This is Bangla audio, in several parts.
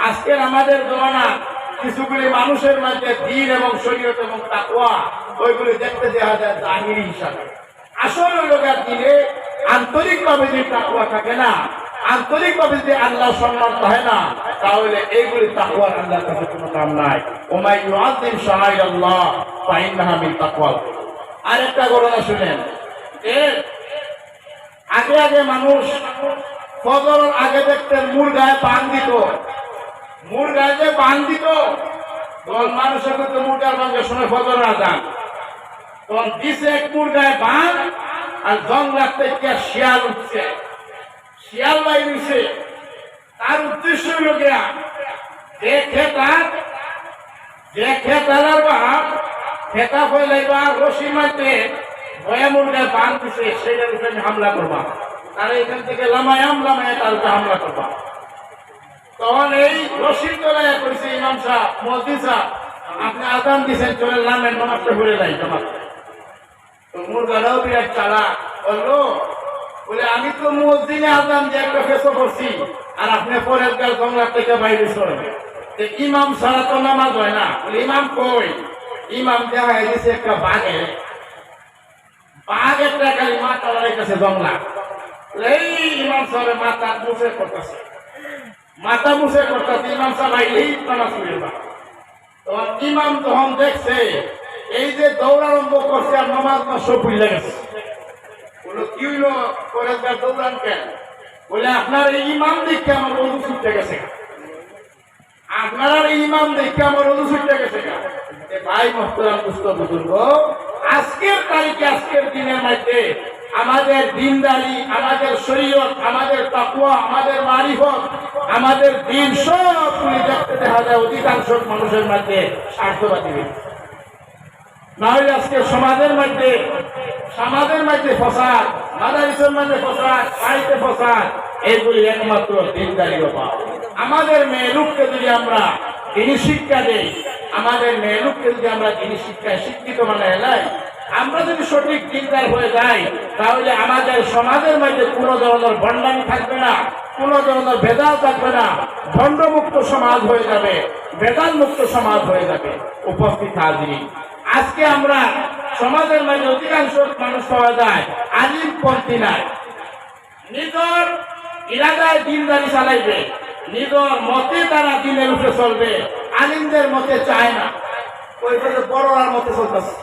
আজকে আমাদের জমানা কিছুগুলি মানুষের মধ্যে দ্বীন এবং শরীয়ত এবং তাকওয়া ওইগুলি দেখতে দেওয়া যায় জাহিরি হিসাবে। আসল লোকের দিনে আন্তরিকভাবে যে তাকওয়া থাকে না, আন্তরিকভাবে যদি আল্লাহ সম্মান হয় না, তাহলে এইগুলি তাকওয়ার আল্লাহর কাছে কোনো কাম নাই। ওমাই ইউআযিম শাআইরাল্লাহ ফাইন্নাহা মিন তাকওয়াল। আরেকটা ঘটনা শুনেন, আগে আগে মানুষ ফজরের আগে দেখতেন মুর গায়ে বান দিত, মুর গায়ে যে বান দিত তখন মানুষের কিন্তু মুরগার বাঙ্গে শুনে ফজরের আজান, তখন দিছে এক মুর গায়ে বান আর জঙ্গলার থেকে শিয়াল উঠছে, শিয়াল বাই দিছে। তার উদ্দেশ্য হইল গিয়া যে খেতার বাপ খেতা ফেলাইবা রশি মারতে ভয়া মুরগায় বান দিছে, সেটার উপরে হামলা করবা, তারা এখান থেকে লামায়াম তার উপরে হামলা করবা। তখন এই রশিদ তোলাইয়া কইছে ইমাম সাহেব, মুয়াজ্জিন সাহেব, আপনি আজান দিছেন, চলে নামের নামাজটা পড়ে যাই জামাত। তো মুরগারাও বিরাট চালাক, বললো বলে আমি তো মুয়াজ্জিনে আজান দিয়ে একটা ফেসো করছি আর আপনি পরের গাল জঙ্গলার থেকে বাইরে সরেন, ইমাম ছাড়া তো নামাজ হয় না। বলে ইমাম কই? ইমাম দেখা গেছে একটা বাঘে, বাঘ একটা খালি মাথা লাগাইতেছে জঙ্গলা। এই ইমাম সাহেব মাথা মুছে করতেছে, মাথা মুছে করতেছে, ইমাম সাহেব আইলেই নামাজ পড়ে না। তখন ইমাম যখন দেখছে এই যে দৌড়ারম্ভ করছে আর নামাজ নষ্ট ভুলে গেছে, বললো কি হইলো পরের গাল দৌড়ান কেন? বলে আপনার এই ইমাম দেখে আমার ওযু ছুটে গেছে, আপনার এই ইমাম দেখে আমার ওযু ছুটে গেছে। ভাই মোহতারাম দুস্থ বুজুর্গ, আজকের তারিখে আজকের দিনের মধ্যে আমাদের দিনদারি, আমাদের শরীয়ত, আমাদের তাকওয়া, আমাদের মারিফত, আমাদের দিন সবগুলি দেখতে দেখা যায় অধিকাংশ মানুষের মধ্যে স্বার্থবাদী। না হলে আজকে সমাজের মধ্যে ফসাদ, মাদারিসের মধ্যে ফসাদ, বাড়িতে ফসাদ, এইগুলি একমাত্র দিনদারির অভাব। আমাদের মেয়ে লোককে যদি আমরা দিনী শিক্ষা দেই, আমাদের মেয়ে লোককে যদি আমরা দিনী শিক্ষায় শিক্ষিত বানাই নাই, আমরা যদি সঠিক চিন্তার হয়ে যাই, তাহলে আমাদের সমাজের মধ্যে কোনো ধরনের ভণ্ডামি থাকবে না, কোনো ধরনের ভেদাল থাকবে না, ভণ্ডমুক্ত সমাজ হয়ে যাবে, ভেদাল মুক্ত সমাজ হয়ে যাবে। উপস্থিত হাজির, আজকে আমরা সমাজের মধ্যে অধিকাংশ মানুষ পাওয়া যায় আলিমপন্থী নাই, নিজের ইরাদায় দিনদারি চালাইবে, নিজের মতে তারা দিনের উপরে চলবে, আলিমদের মতে চায় না। ওই বড়রার মতে চলতেছে,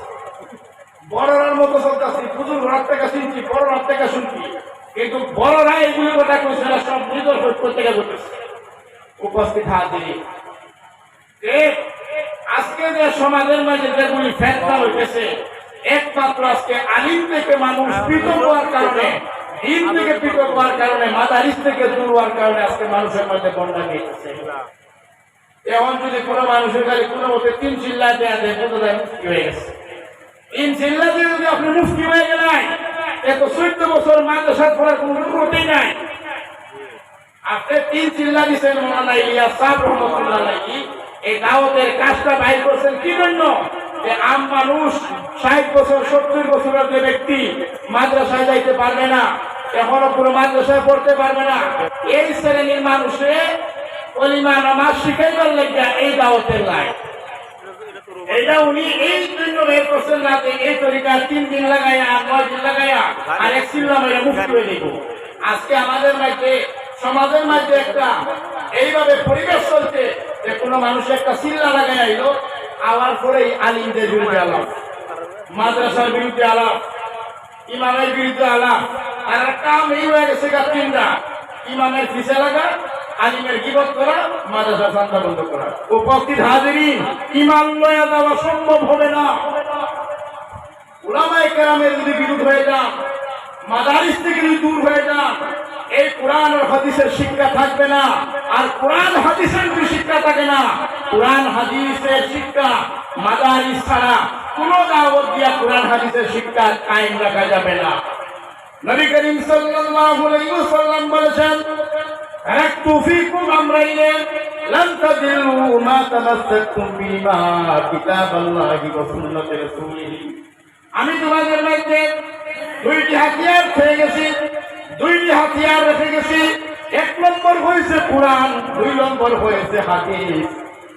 বড়রার মতো চলতেছি, পুজোর রাত থেকে শুনছি, বড় রাত থেকে শুনছি, কিন্তু বড়রা এগুলি কথা কইছে না, সব নিজের প্রত্যেকে করতেছে। উপস্থিত হাজির, আজকে যে সমাজের মাঝে যেগুলি ফেতনা হইতেছে, একমাত্র আজকে আলিম থেকে মানুষ পৃথক হওয়ার কারণে, দিন থেকে পৃথক হওয়ার কারণে, মাদারিস থেকে দূর হওয়ার কারণে আজকে মানুষের মধ্যে বন্যা হইতেছে। এখন যদি কোনো মানুষের কাছে কোনো মতে 3 চিল্লা দেয়া দেয়, বোঝা যায় মুক্তি হয়ে গেছে। 3 চিল্লা দিয়ে যদি আপনি মুক্তি হয়ে গেলেন, এত 14 বছর মাদ্রাসা পড়ার কোনো অনুমতি নাই। আপনি 3 চিল্লা দিচ্ছেন মৌলানা ইলিয়াস সাহেব রহমাতুল্লাহ আলাইহি, এই দাওয়াতের কাজটা বাইর করছেন কি জন্য? যে আম মানুষ 60 বছর 70 বছরের যে ব্যক্তি মাদ্রাসায় যাইতে পারবে না, এখনো পুরো মাদ্রাসায় পড়তে পারবে না, এই শ্রেণীর মানুষে কলিমা নামাজ শিখাইবার লাগিয়া এই দাওয়াতের লাই। এটা উনি এই জন্য বের করছেন না যে এই তরিকা 3 দিন লাগাইয়া 9 দিন লাগাইয়া আর এক চিল্লা মেরে মুক্তি হয়ে দিব। আজকে আমাদের মধ্যে সমাজের মধ্যে একটা এইভাবে পরিবেশ চলছে যে কোনো মানুষ একটা চিল্লা লাগাই আইলো, আওয়ার পরেই আলিমদের বিরুদ্ধে আলাপ, মাদ্রাসার বিরুদ্ধে আলাপ, ইমামের বিরুদ্ধে আলাপ, আর কাম এই হয়ে গেছে তিনটা: ইমামের পিছে লাগা, আলিমের গীবত করা, মাদ্রাসা চান্দা বন্ধ করা। উপস্থিত হাজিরিন, ইমান লয়া দেওয়া সম্ভব হবে না। উলামায়ে কেরামের যদি বিরোধ হয়ে যান, মাদারিস থেকে যদি দূর হয়ে যান, এই কোরআন আর হাদিসের শিক্ষা থাকবে না। আর কোরআন হাদিসের যদি শিক্ষা থাকে না, কোরআন হাদিসের শিক্ষা মাদারিস ছাড়া কোনো দাওয়াত দিয়া কোরআন হাদিসের শিক্ষা কায়েম রাখা যাবে না। নবী করিম সাল্লাল্লাহু আলাইহি ওয়াসাল্লাম বলেছেন, তারাকতু ফীকুম আমরাইন লান তাদিল্লু মা তামাসসাকতুম বিহিমা কিতাবাল্লাহি ওয়া সুন্নাতি রাসূলিহি। আমি তোমাদের মধ্যে 2টি হাতিয়ার ছেড়ে গেছি, 2টি হাতিয়ার রেখে গেছি। এক নম্বর হয়েছে কোরআন, দুই নম্বর হয়েছে হাদিস।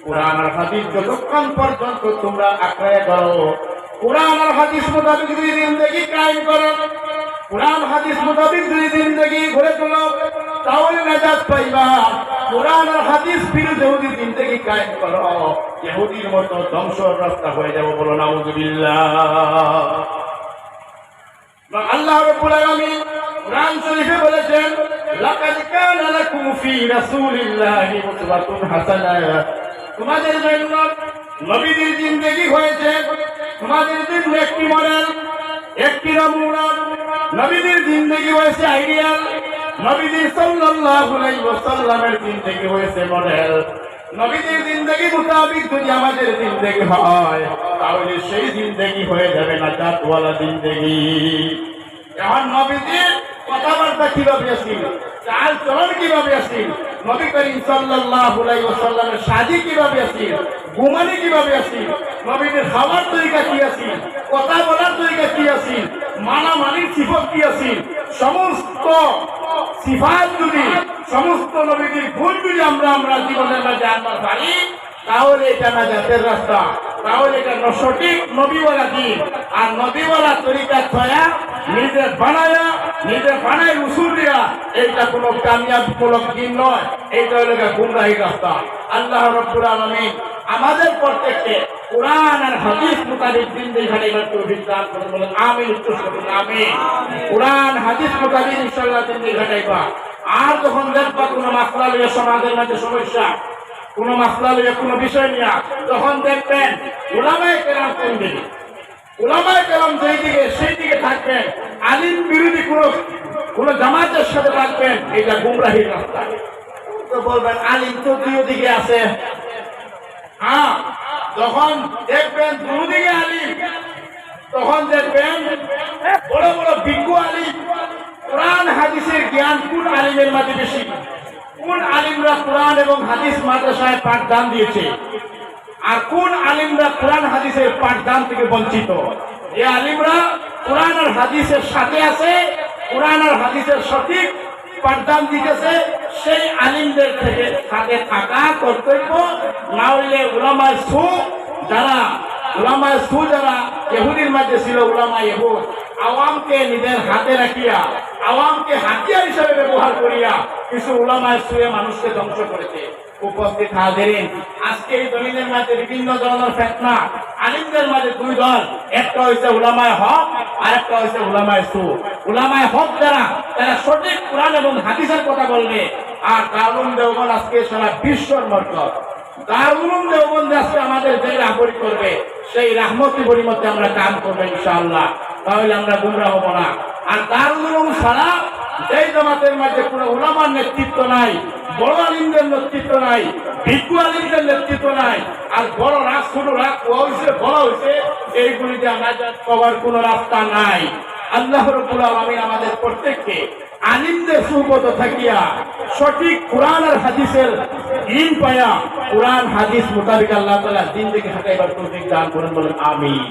কোরআন আর হাদিস যতক্ষণ পর্যন্ত তোমরা আঁকড়ে করো, কোরআন আর হাদিস মোতাবেক যদি জিন্দেগি কায়েম করো, কোরআন হাদিস মোতাবেক যদি জিন্দেগি গড়ে তোলো, তাহলে নাজাত পাইবা। কোরআন আর হাদিস বিরুদ্ধে যদি জিন্দেগি কায়েম করো, ইহুদির মতো ধ্বংসের রাস্তা হয়ে যাবো। বলো নাউযুবিল্লাহ। আল্লাহ রাব্বুল আলামিন কোরআন শরীফে বলেছেন, লাকাদ কানা লাকুম ফি রাসূলিল্লাহি উসওয়াতুন হাসানাহ। তোমাদের জন্য নবীদের জিন্দেগি হয়েছে তোমাদের জন্য একটি মডেল, একটি নমুনা। নবীদের জিন্দেগি হয়েছে আইডিয়াল, নবীজি সাল্লাল্লাহু আলাইহি ওয়াসাল্লামের জিন্দেগি হয়েছে মডেল। নবীদের জিন্দেগি মোতাবেক যদি আমাদের জিন্দেগি হয়, তাহলে সেই জিন্দেগি হয়ে যাবে নাজাতওয়ালা জিন্দেগি। এখন নবীজির কথাবার্তা কিভাবে আসছিল, চাল চলন কিভাবে আসছিল, নবী করিম সাল্লাল্লাহু আলাইহি ওয়াসাল্লামের সাজি কিভাবে আসছিল, ঘুমানি কিভাবে আসছিল, নবীদের খাবার তরিকা কি আসছিল, কথা বলার তরিকা কি আসছিল, মানামানির সিফত কি আসছিল, সমস্ত সিফাত যদি, সমস্ত নবীদের গুণ যদি আমরা জীবনের মাঝে আনবার পারি, তাহলে এটা নাজাতের রাস্তা, তাহলে এটা সঠিক নবীওয়ালা দিন। আর নবীওয়ালা তরিকা ছয়া নিজের বানায় উসুল দিয়া, এইটা কোনো কামিয়াবমূলক দিন নয়, এইটা হলো গুমরাহি রাস্তা। আল্লাহ রাব্বুল আলামিন আমাদের প্রত্যেককে কোরআন আর হাদিস মোতাবেক জিন্দেগি কাটাইবার তৌফিক দান করুন। বলেন আমিন। উচ্চ করুন আমিন। কোরআন হাদিস মোতাবেক ইনশাআল্লাহ জিন্দেগি কাটাইবা। আর যখন দেখবা কোনো মাসলা লইয়া সমাজের মাঝে সমস্যা, কোন মাসলা লইয়া কোন বিষয় নিয়ে, তখন দেখবেন উলামায়ে কেরাম কোন দিকে, উলামায়ে কেরাম যেই দিকে সেই দিকে থাকবেন। আলিম বিরোধী কোন জামাতের সাথে থাকবেন, এটা গুমরাহির রাস্তা। তো বলবেন আলিম তো দুই দিকে আছে। হ্যাঁ, যখন দেখবেন দুদিকে আলিম, তখন দেখবেন বড় বড় বিজ্ঞ আলিম। কোরআন হাদিসের জ্ঞান কোন আলিমের মাঝে বেশি? কোন আলিমরা কোরআন এবং হাদিস মাদ্রাসায় পাঠদান দিয়েছে, আর কোন আলিমরা কোরআন হাদিসের পাঠদান থেকে বঞ্চিত? যে আলিমরা কোরআন আর হাদিসের সাথে আছে, কোরআন আর হাদিসের সঠিক পাঠদান দিতেছে, সেই আলিমদের থেকে সাথে থাকা কর্তব্য। না হইলে উলামায়ে সু যারা ইহুদির মাঝে ছিল, উলামায়ে ইহুদ আওয়ামকে নিজের হাতে রাখিয়া, আওয়ামকে হাতিয়ার হিসাবে ব্যবহার করিয়া কিছু উলামায়ে সুয়ে মানুষকে ধ্বংস করেছে। উপস্থিত হাজিরিন, আজকে এই জমিনের মাঝে বিভিন্ন ধরনের ফিতনা। আলিমদের মাঝে দুই দল, একটা হইছে উলামায়ে হক আর একটা হইছে উলামায়ে সু। উলামায়ে হক যারা, তারা সঠিক কোরআন এবং হাদিসের কথা বলবে। আর দারুল দেওবন্দ আজকে সারা বিশ্বর মরকজ, দারুল দেওবন্দ আজকে আমাদের যে রাহবরি করবে, সেই রাহমতি বরিমতে আমরা কাম করবো ইনশাআল্লাহ। তাহলে আমরা গুমরা হব না। আর দারুল ছাড়া যেই জামাতের মধ্যে কোনো উলামার নেতৃত্ব নাই, বড় আলিমদের নেতৃত্ব নাই, বিজ্ঞ আলিমদের নেতৃত্ব নাই, আর বড় রাগ ছোট রাগ হয়েছে বড় হয়েছে, এইগুলিতে নাজাত পাওয়ার কোনো রাস্তা নাই। আল্লাহ রাব্বুল আলামিন আমাদের প্রত্যেককে আলিমদের সুহবত থাকিয়া সঠিক কোরআন আর হাদিসের ইলম পায়া, কোরআন হাদিস মোতাবেক আল্লাহ তাআলা জিন্দেগি কাটাইবার তৌফিক দান করেন। বলেন আমিন।